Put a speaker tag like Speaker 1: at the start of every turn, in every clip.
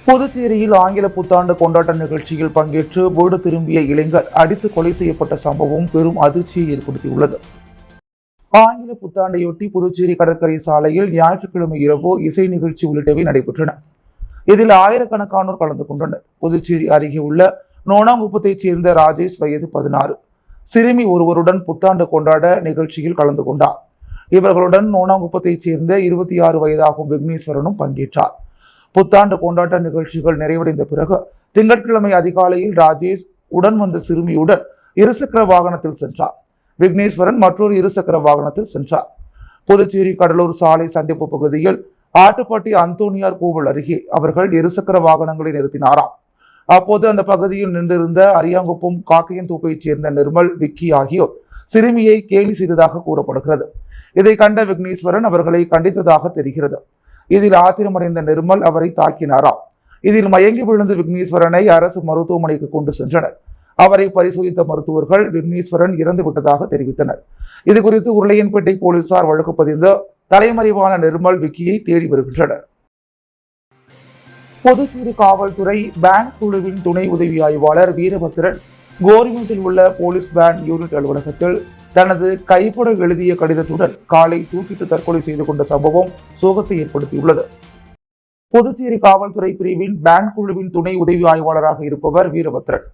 Speaker 1: புதுச்சேரியில் ஆங்கில புத்தாண்டு கொண்டாட்ட நிகழ்ச்சியில் பங்கேற்று வீடு திரும்பிய இளைஞர் அடித்து கொலை செய்யப்பட்ட சம்பவம் பெரும் அதிர்ச்சியை ஏற்படுத்தியுள்ளது. ஆங்கில புத்தாண்டையொட்டி புதுச்சேரி கடற்கரை சாலையில் ஞாயிற்றுக்கிழமை இரவு இசை நிகழ்ச்சி உள்ளிட்டவை நடைபெற்றன. இதில் ஆயிரக்கணக்கானோர் கலந்து கொண்டனர். புதுச்சேரி அருகே உள்ள நோனாங்குப்பத்தைச் சேர்ந்த ராஜேஷ் வயது 16 சிறுமி ஒருவருடன் புத்தாண்டு கொண்டாட நிகழ்ச்சியில் கலந்து கொண்டார். இவர்களுடன் நோனாங்குப்பத்தைச் சேர்ந்த 26 வயதாகும் விக்னேஸ்வரனும் பங்கேற்றார். புத்தாண்டு கொண்டாட்ட நிகழ்ச்சிகள் நிறைவடைந்த பிறகு திங்கட்கிழமை அதிகாலையில் ராஜேஷ் உடன் வந்த சிறுமியுடன் இருசக்கர வாகனத்தில் சென்றார். விக்னேஸ்வரன் மற்றொரு இருசக்கர வாகனத்தில் சென்றார். புதுச்சேரி கடலூர் சாலை சந்திப்பு பகுதியில் ஆட்டுப்பட்டி அந்தோனியார் கோவில் அருகே அவர்கள் இருசக்கர வாகனங்களை நிறுத்தினாராம். அப்போது அந்த பகுதியில் நின்றிருந்த அரியாங்குப்பம் காக்கையன்தோப்பைச் சேர்ந்த நிர்மல், விக்கி ஆகியோர் சிறுமியை கேலி செய்ததாக கூறப்படுகிறது. இதை கண்ட விக்னேஸ்வரன் அவர்களை கண்டித்ததாக தெரிகிறது. இதில் ஆத்திரமடைந்த நிர்மல் அவரை தாக்கினாராம். இதில் மயங்கி விழுந்த விக்னேஸ்வரனை அரசு மருத்துவமனைக்கு கொண்டு சென்றனர். அவரை பரிசோதித்த மருத்துவர்கள் விக்னேஸ்வரன் இறந்து விட்டதாக தெரிவித்தனர். இது குறித்து உருளையன்பேட்டை போலீசார் வழக்கு பதிந்து தலைமறைவான நிர்மல், விக்கியை தேடி வருகின்றனர். புதுச்சேரி காவல்துறை பேங்க் குழுவின் துணை உதவி ஆய்வாளர் வீரபத்திரன் கோரிமேட்டில் உள்ள போலீஸ் பேங்க் யூனிட் அலுவலகத்தில் தனது கைப்பட எழுதிய கடிதத்துடன் காலை தூக்கிட்டு தற்கொலை செய்து கொண்ட சம்பவம் சோகத்தை ஏற்படுத்தியுள்ளது. புதுச்சேரி காவல்துறை பிரிவின் பேங்க் குழுவின் துணை உதவி ஆய்வாளராக இருப்பவர் வீரபத்திரன்.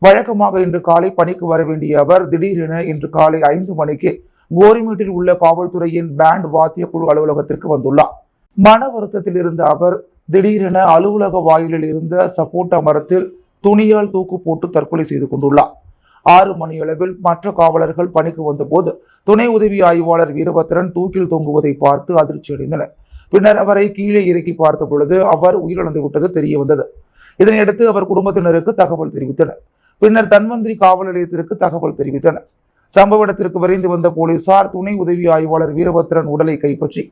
Speaker 1: வழக்கமாக இன்று காலை பணிக்கு வர வேண்டிய அவர் திடீரென இன்று காலை 5 மணிக்கு கோரிமேட்டில் உள்ள காவல்துறையின் பேண்ட் வாத்திய குழு அலுவலகத்திற்கு வந்துள்ளார். மன வருத்தத்தில் இருந்த அவர் திடீரென அலுவலக வாயிலில் இருந்த சப்போட்டா மரத்தில் துணியால் தூக்கு போட்டு தற்கொலை செய்து கொண்டுள்ளார். 6 மணியளவில் மற்ற காவலர்கள் பணிக்கு வந்தபோது துணை உதவி ஆய்வாளர் வீரபத்திரன் தூக்கில் தொங்குவதை பார்த்து அதிர்ச்சி அடைந்தனர். பின்னர் அவரை கீழே இறக்கி பார்த்த பொழுது அவர் உயிரிழந்து விட்டது தெரிய வந்தது. இதனையடுத்து அவர் குடும்பத்தினருக்கு தகவல் தெரிவித்தனர். பின்னர் தன்வந்திரி காவல் நிலையத்திற்கு தகவல் தெரிவித்தனர். சம்பவ இடத்திற்கு விரைந்து வந்த போலீசார் துணை உதவி ஆய்வாளர் வீரபத்திரன் உடலை கைப்பற்றி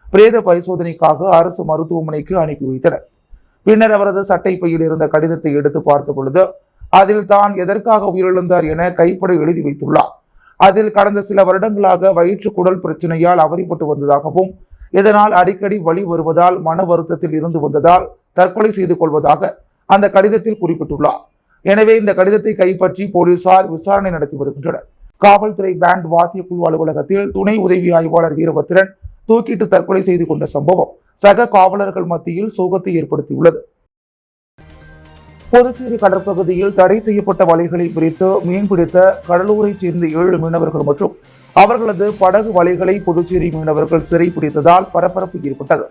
Speaker 1: பிரேத பரிசோதனைக்காக அரசு மருத்துவமனைக்கு அனுப்பி வைத்தனர். பின்னர் அவரது சட்டை பையில் இருந்த கடிதத்தை எடுத்து பார்த்த பொழுது அதில் தான் எதற்காக உயிரிழந்தார் என கைப்பட எழுதி வைத்துள்ளார். அதில் கடந்த சில வருடங்களாக வயிற்று குடல் பிரச்சனையால் அவதிப்பட்டு வந்ததாகவும் இதனால் அடிக்கடி வலி வருவதால் மன வருத்தத்தில் இருந்து வந்ததால் தற்கொலை செய்து கொள்வதாக அந்த கடிதத்தில் குறிப்பிட்டுள்ளார். எனவே இந்த கடிதத்தை கைப்பற்றி போலீசார் விசாரணை நடத்தி வருகின்றனர். காவல்துறை பேண்ட் வாத்திய குழு அலுவலகத்தில் துணை உதவி ஆய்வாளர் வீரபத்திரன் தூக்கிட்டு தற்கொலை செய்து கொண்ட சம்பவம் சக காவலர்கள் மத்தியில் சோகத்தை ஏற்படுத்தியுள்ளது. புதுச்சேரி கடற்பகுதியில் தடை செய்யப்பட்ட வலைகளை பிரித்து மீன்பிடித்த கடலூரைச் சேர்ந்த 7 மீனவர்கள் மற்றும் அவர்களது படகு வலைகளை புதுச்சேரி மீனவர்கள் சிறைப்பிடித்ததால் பரபரப்பு ஏற்பட்டது.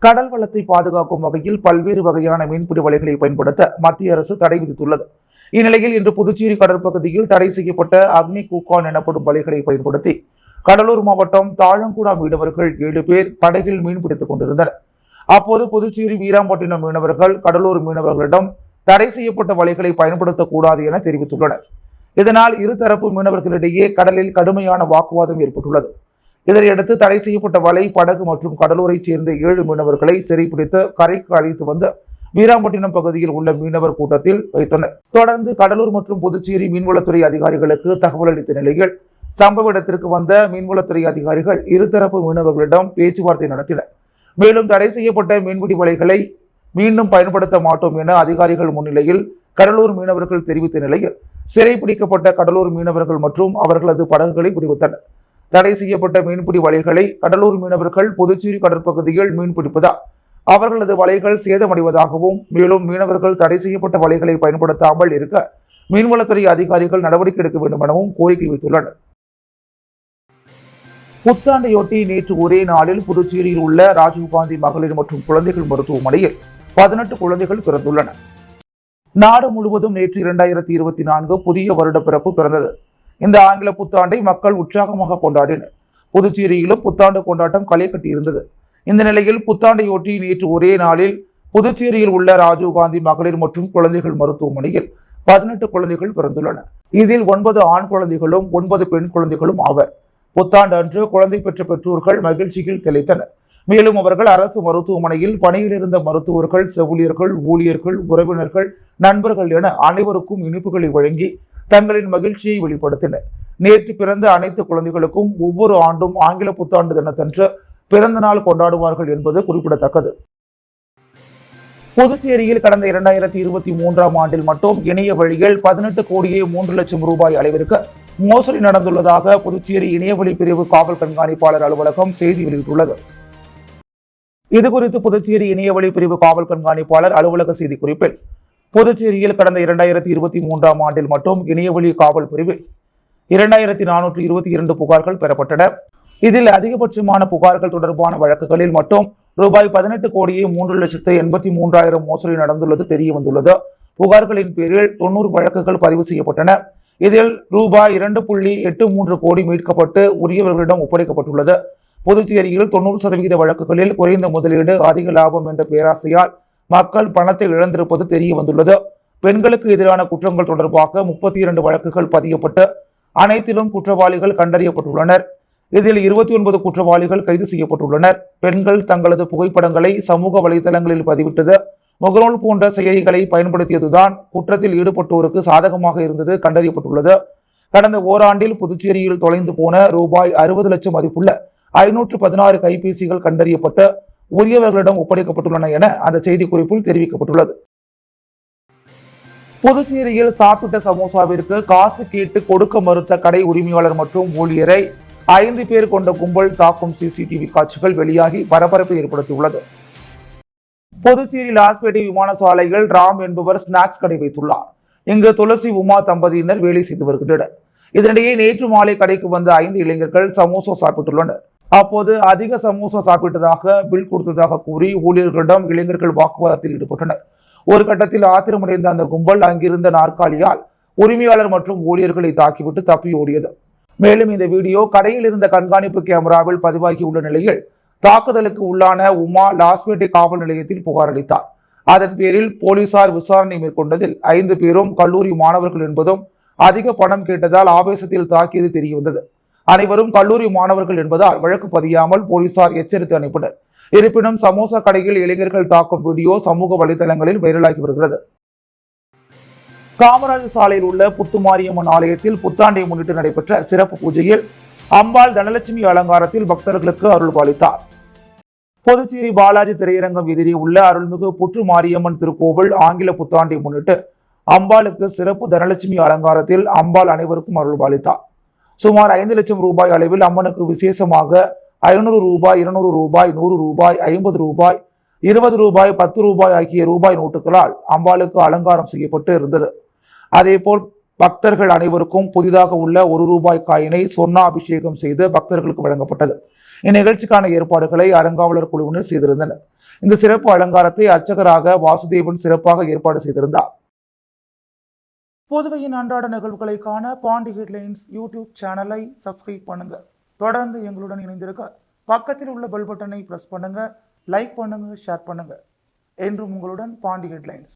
Speaker 1: கடல் வளத்தை பாதுகாக்கும் வகையில் பல்வேறு வகையான மீன்பிடி வலைகளை பயன்படுத்த மத்திய அரசு தடை விதித்துள்ளது. இந்நிலையில் இன்று புதுச்சேரி கடற்பகுதியில் தடை செய்யப்பட்ட அக்னி கூக்கான் எனப்படும் வலைகளை பயன்படுத்தி கடலூர் மாவட்டம் தாழங்குடா மீனவர்கள் 7 பேர் படகில் மீன்பிடித்துக் கொண்டிருந்தனர். அப்போது புதுச்சேரி வீராம்பட்டினம் மீனவர்கள் கடலூர் மீனவர்களிடம் தடை செய்யப்பட்ட வலைகளை பயன்படுத்தக்கூடாது என தெரிவித்துள்ளனர். இதனால் இருதரப்பு மீனவர்களிடையே கடலில் கடுமையான வாக்குவாதம் ஏற்பட்டுள்ளது. இதனையடுத்து தடை செய்யப்பட்ட வலை, படகு மற்றும் கடலூரைச் சேர்ந்த 7 மீனவர்களை சிறைப்பிடித்து கரைக்கு அழைத்து வந்து வீராம்பட்டினம் பகுதியில் உள்ள மீனவர் கூட்டத்தில் வைத்தனர். தொடர்ந்து கடலூர் மற்றும் புதுச்சேரி மீன்வளத்துறை அதிகாரிகளுக்கு தகவல் அளித்த நிலையில் சம்பவ இடத்திற்கு வந்த மீன்வளத்துறை அதிகாரிகள் இருதரப்பு மீனவர்களிடம் பேச்சுவார்த்தை நடத்தினர். மேலும் தடை செய்யப்பட்ட மீன்பிடி வலைகளை மீண்டும் பயன்படுத்த மாட்டோம் என அதிகாரிகள் முன்னிலையில் கடலூர் மீனவர்கள் தெரிவித்த நிலையில் சிறைப்பிடிக்கப்பட்ட கடலூர் மீனவர்கள் மற்றும் அவர்களது படகுகளை விடுவித்தனர். தடை செய்யப்பட்ட மீன்பிடி வலைகளை கடலூர் மீனவர்கள் புதுச்சேரி கடற்பகுதியில் மீன்பிடிப்பதால் அவர்களது வலைகள் சேதமடைவதாகவும் மேலும் மீனவர்கள் தடை செய்யப்பட்ட வலைகளை பயன்படுத்தாமல் இருக்க மீன்வளத்துறை அதிகாரிகள் நடவடிக்கை எடுக்க வேண்டும் எனவும் கோரிக்கை வைத்துள்ளனர். புத்தாண்டையொட்டி நேற்று ஒரே நாளில் புதுச்சேரியில் உள்ள ராஜீவ்காந்தி மகளிர் மற்றும் குழந்தைகள் மருத்துவமனையில் 18 குழந்தைகள் பிறந்துள்ளன. நாடு முழுவதும் நேற்று 2024 புதிய வருட பிறப்பு பிறந்தது. இந்த ஆங்கில புத்தாண்டை மக்கள் உற்சாகமாக கொண்டாடினர். புதுச்சேரியிலும் புத்தாண்டு கொண்டாட்டம் களை கட்டியிருந்தது. இந்த நிலையில் புத்தாண்டையொட்டி நேற்று ஒரே நாளில் புதுச்சேரியில் உள்ள ராஜீவ்காந்தி மகளிர் மற்றும் குழந்தைகள் மருத்துவமனையில் 18 குழந்தைகள் பிறந்துள்ளன. இதில் 9 ஆண் குழந்தைகளும் 9 பெண் குழந்தைகளும் ஆவர். புத்தாண்டு அன்று குழந்தை பெற்ற பெற்றோர்கள் மகிழ்ச்சியில் திளைத்தனர். மேலும் அவர்கள் அரசு மருத்துவமனையில் பணியில் இருந்த மருத்துவர்கள், செவிலியர்கள், ஊழியர்கள், உறவினர்கள், நண்பர்கள் என அனைவருக்கும் இனிப்புகளை வழங்கி தங்களின் மகிழ்ச்சியை வெளிப்படுத்தினர். நேற்று பிறந்த அனைத்து குழந்தைகளுக்கும் ஒவ்வொரு ஆண்டும் ஆங்கில புத்தாண்டு தினத்தன்று பிறந்த நாள் கொண்டாடுவார்கள் என்பது குறிப்பிடத்தக்கது. புதுச்சேரியில் கடந்த 2023ஆம் ஆண்டில் மட்டும் இணைய வழியில் 18 கோடியே 3 லட்சம் ரூபாய் அளவிற்கு மோசடி நடந்துள்ளதாக புதுச்சேரி இணையவழி பிரிவு காவல் கண்காணிப்பாளர் அலுவலகம் செய்தி வெளியிட்டுள்ளது. இதுகுறித்து புதுச்சேரி இணையவழி பிரிவு காவல் கண்காணிப்பாளர் அலுவலக செய்திக்குறிப்பில், புதுச்சேரியில் கடந்த 2023ஆம் ஆண்டில் மட்டும் இணையவழி காவல் பிரிவில் 2422 புகார்கள் பெறப்பட்டன. இதில் அதிகபட்சமான புகார்கள் தொடர்பான வழக்குகளில் மட்டும் ரூபாய் 18 கோடியே 3,83,000 மோசடி நடந்துள்ளது தெரிய வந்துள்ளது. புகார்களின் பேரில் 90 வழக்குகள் பதிவு செய்யப்பட்டன. இதில் ரூபாய் 2.83 கோடி மீட்கப்பட்டு உரியவர்களிடம் ஒப்படைக்கப்பட்டுள்ளது. புதுச்சேரியில் 90% வழக்குகளில் குறைந்த முதலீடு அதிக லாபம் என்ற பேராசையால் மக்கள் பணத்தை இழந்திருப்பது தெரிய வந்துள்ளது. பெண்களுக்கு எதிரான குற்றங்கள் தொடர்பாக 32 வழக்குகள் பதியப்பட்டு அனைத்திலும் குற்றவாளிகள் கண்டறியப்பட்டுள்ளனர். இதில் 29 குற்றவாளிகள் கைது செய்யப்பட்டுள்ளனர். பெண்கள் தங்களது புகைப்படங்களை சமூக வலைதளங்களில் பதிவிட்டது, முகநூல் போன்ற செயலிகளை பயன்படுத்தியதுதான் குற்றத்தில் ஈடுபட்டோருக்கு சாதகமாக இருந்தது கண்டறியப்பட்டுள்ளது. கடந்த ஓராண்டில் புதுச்சேரியில் தொலைந்து போன ரூபாய் 60 லட்சம் மதிப்புள்ள 516 கைபேசிகள் கண்டறியப்பட்டு உரியவர்களிடம் ஒப்படைக்கப்பட்டுள்ளன என அந்த செய்திக்குறிப்பில் தெரிவிக்கப்பட்டுள்ளது. புதுச்சேரியில் சாப்பிட்ட சமோசாவிற்கு காசு கேட்டு கொடுக்க மறுத்த கடை உரிமையாளர் மற்றும் ஊழியரை 5 பேர் கொண்ட கும்பல் தாக்கும் சிசிடிவி காட்சிகள் வெளியாகி பரபரப்பை ஏற்படுத்தியுள்ளது. புதுச்சேரி லாஸ்பேட்டை விமான சாலையில் ராம் என்பவர் ஸ்நாக்ஸ் கடை வைத்துள்ளார். இங்கு துளசி உமா தம்பதியினர் வேலை செய்து வருகின்றனர். இதனிடையே நேற்று மாலை கடைக்கு வந்த 5 இளைஞர்கள் சமோசா சாப்பிட்டுள்ளனர். அப்போது அதிக சமோசா சாப்பிட்டதாக பில் கொடுத்ததாக கூறி ஊழியர்களிடம் இளைஞர்கள் வாக்குவாதத்தில் ஈடுபட்டனர். ஒரு கட்டத்தில் ஆத்திரமடைந்த அந்த கும்பல் அங்கிருந்த நாற்காலியால் உரிமையாளர் மற்றும் ஊழியர்களை தாக்கிவிட்டு தப்பி ஓடியது. மேலும் இந்த வீடியோ கடையில் இருந்த கண்காணிப்பு கேமராவில் பதிவாகியுள்ள நிலையில் தாக்குதலுக்கு உள்ளான உமா லாஸ்பேட்டை காவல் நிலையத்தில் புகார் அளித்தார். அதன் பேரில் போலீசார் விசாரணை மேற்கொண்டதில் 5 பேரும் கல்லூரி மாணவர்கள் என்பதும் அதிக பணம் கேட்டதால் ஆவேசத்தில் தாக்கியது தெரியவந்தது. அனைவரும் கல்லூரி மாணவர்கள் என்பதால் வழக்கு பதியாமல் போலீசார் எச்சரித்து அனுப்பினர். இருப்பினும் சமோசா கடையில் இளைஞர்கள் தாக்கும் வீடியோ சமூக வலைதளங்களில் வைரலாகி வருகிறது. காமராஜர் சாலையில் உள்ள புத்துமாரியம்மன் ஆலயத்தில் புத்தாண்டை முன்னிட்டு நடைபெற்ற சிறப்பு பூஜையில் அம்பாள் தனலட்சுமி அலங்காரத்தில் பக்தர்களுக்கு அருள் பாலித்தார். புதுச்சேரி பாலாஜி திரையரங்கம் எதிரே உள்ள அருள்மிகு புற்று மாரியம்மன் திருக்கோவில் ஆங்கில புத்தாண்டை முன்னிட்டு அம்பாளுக்கு சிறப்பு தனலட்சுமி அலங்காரத்தில் அம்பாள் அனைவருக்கும் அருள் பாலித்தார். சுமார் 5 லட்சம் ரூபாய் அளவில் அம்மனுக்கு விசேஷமாக 500 ரூபாய், 200 ரூபாய், 100 ரூபாய், 50 ரூபாய், 20 ரூபாய், 10 ரூபாய் ஆகிய ரூபாய் நோட்டுகளால் அம்பாளுக்கு அலங்காரம் செய்யப்பட்டு இருந்தது. அதேபோல் பக்தர்கள் அனைவருக்கும் புதிதாக உள்ள 1 ரூபாய் காயினை சொர்ண அபிஷேகம் செய்து பக்தர்களுக்கு வழங்கப்பட்டது. இந்நிகழ்ச்சிக்கான ஏற்பாடுகளை அறங்காவலர் குழுவினர் செய்திருந்தனர். இந்த சிறப்பு அலங்காரத்தை அர்ச்சகராக வாசுதேவன் சிறப்பாக ஏற்பாடு செய்திருந்தார். புதுவையின் அன்றாட நிகழ்வுகளை காண பாண்டி ஹெட்லைன்ஸ் யூடியூப் சேனலை சப்ஸ்கிரைப் பண்ணுங்க. தொடர்ந்து எங்களுடன் இணைந்திருக்க பக்கத்தில் உள்ள பெல் பட்டனை பிரஸ் பண்ணுங்க, லைக் பண்ணுங்க, ஷேர் பண்ணுங்க. என்றும் உங்களுடன் பாண்டி ஹெட்லைன்ஸ்.